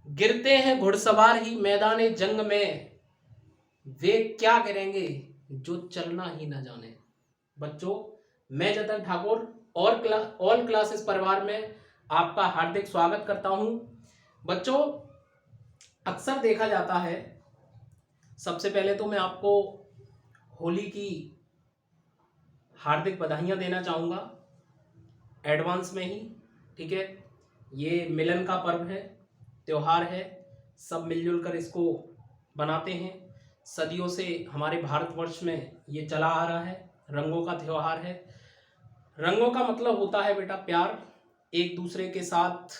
गिरते हैं घुड़सवार ही मैदाने जंग में, वे क्या गिरेंगे जो चलना ही ना जाने। बच्चों, मैं जतन ठाकुर ऑल क्लासेस परिवार में आपका हार्दिक स्वागत करता हूं। बच्चों, अक्सर देखा जाता है, सबसे पहले तो मैं आपको होली की हार्दिक बधाइयां देना चाहूँगा एडवांस में ही। ठीक है, ये मिलन का पर्व है, त्योहार है, सब मिलजुल कर इसको बनाते हैं। सदियों से हमारे भारतवर्ष में ये चला आ रहा है, रंगों का त्योहार है। रंगों का मतलब होता है बेटा प्यार, एक दूसरे के साथ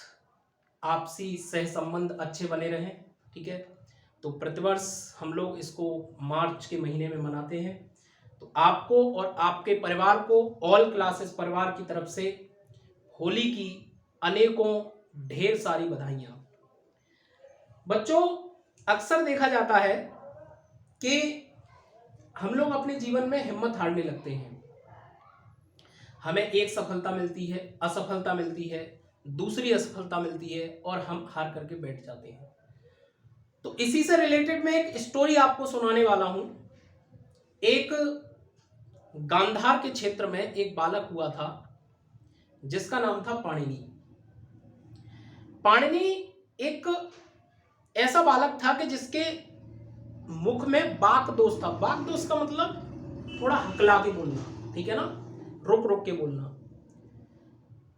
आपसी सह संबंध अच्छे बने रहें। ठीक है, तो प्रतिवर्ष हम लोग इसको मार्च के महीने में मनाते हैं। तो आपको और आपके परिवार को ऑल क्लासेस परिवार की तरफ से होली की अनेकों ढेर सारी बधाइयाँ। बच्चों, अक्सर देखा जाता है कि हम लोग अपने जीवन में हिम्मत हारने लगते हैं। हमें एक सफलता मिलती है, असफलता मिलती है, दूसरी असफलता मिलती है और हम हार करके बैठ जाते हैं। तो इसी से रिलेटेड मैं एक स्टोरी आपको सुनाने वाला हूं। एक गांधार के क्षेत्र में एक बालक हुआ था जिसका नाम था पाणिनि। पाणिनि एक ऐसा बालक था कि जिसके मुख में बाक दोष था। बाक दोष का मतलब थोड़ा हकला के बोलना, ठीक है ना, रुक रुक के बोलना।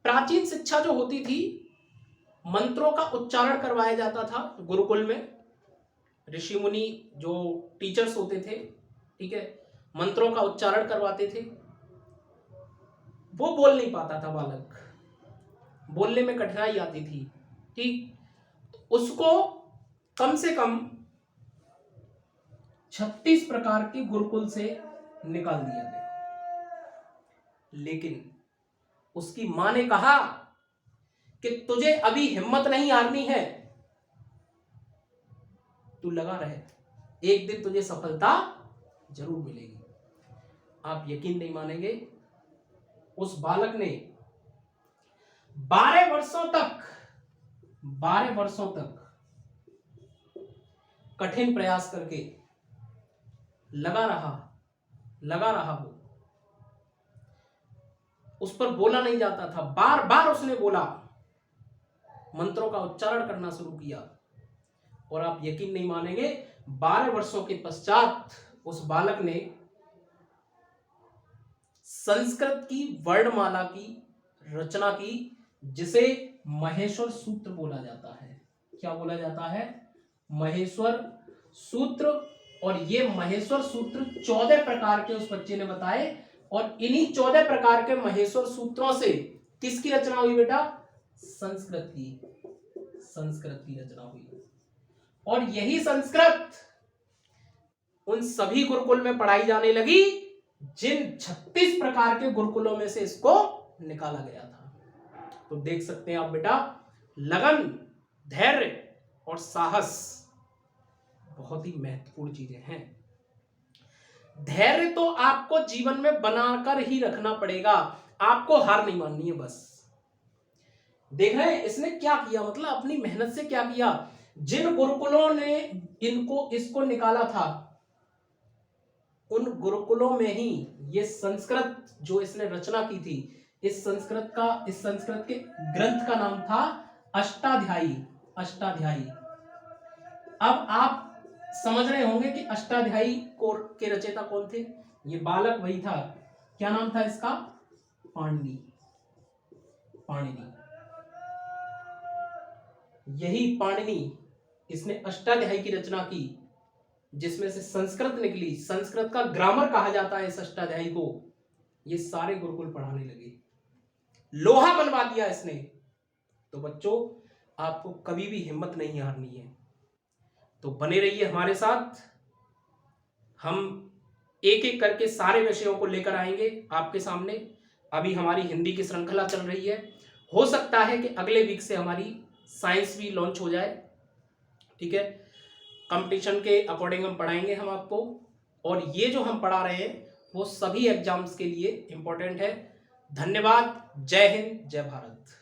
प्राचीन शिक्षा जो होती थी, मंत्रों का उच्चारण करवाया जाता था गुरुकुल में। ऋषि मुनि जो टीचर्स होते थे, ठीक है, मंत्रों का उच्चारण करवाते थे। वो बोल नहीं पाता था बालक, बोलने में कठिनाई आती थी। ठीक, उसको कम से कम 36 प्रकार के गुरुकुल से निकाल दिया गया। लेकिन उसकी मां ने कहा कि तुझे अभी हिम्मत नहीं हारनी है, तू लगा रहे, एक दिन तुझे सफलता जरूर मिलेगी। आप यकीन नहीं मानेंगे, उस बालक ने 12 वर्षों तक कठिन प्रयास करके लगा रहा वो। उस पर बोला नहीं जाता था। बार बार उसने बोला, मंत्रों का उच्चारण करना शुरू किया और आप यकीन नहीं मानेंगे, 12 वर्षों के पश्चात उस बालक ने संस्कृत की वर्णमाला की रचना की, जिसे महेश्वर सूत्र बोला जाता है। क्या बोला जाता है? महेश्वर सूत्र। और ये महेश्वर सूत्र 14 प्रकार के उस बच्चे ने बताए और इन्हीं 14 प्रकार के महेश्वर सूत्रों से किसकी रचना हुई बेटा? संस्कृत की रचना हुई। और यही संस्कृत उन सभी गुरुकुल में पढ़ाई जाने लगी जिन 36 प्रकार के गुरुकुलों में से इसको निकाला गया था। तो देख सकते हैं आप बेटा, लगन, धैर्य और साहस बहुत ही महत्वपूर्ण चीजें हैं। धैर्य तो आपको जीवन में बनाकर ही रखना पड़ेगा, आपको हार नहीं माननी है। बस देख रहे हैं इसने क्या किया, मतलब अपनी मेहनत से क्या किया। जिन गुरुकुलों ने इसको निकाला था, उन गुरुकुलों में ही ये संस्कृत जो इसने रचना की थी, इस संस्कृत के ग्रंथ का नाम था अष्टाध्यायी। अब आप समझ रहे होंगे कि अष्टाध्यायी के रचयिता कौन थे। ये बालक वही था। क्या नाम था इसका? पाणिनि। यही पाणिनि, इसने अष्टाध्यायी की रचना की, जिसमें से संस्कृत निकली। संस्कृत का ग्रामर कहा जाता है इस अष्टाध्यायी को। ये सारे गुरुकुल पढ़ाने लगे, लोहा बनवा दिया इसने। तो बच्चों, आपको कभी भी हिम्मत नहीं हारनी है। तो बने रहिए हमारे साथ, हम एक एक करके सारे विषयों को लेकर आएंगे आपके सामने। अभी हमारी हिंदी की श्रृंखला चल रही है, हो सकता है कि अगले वीक से हमारी साइंस भी लॉन्च हो जाए। ठीक है, कंपटीशन के अकॉर्डिंग हम पढ़ाएंगे हम आपको, और ये जो हम पढ़ा रहे हैं वो सभी एग्जाम्स के लिए इंपॉर्टेंट है। धन्यवाद। जय हिंद, जय भारत।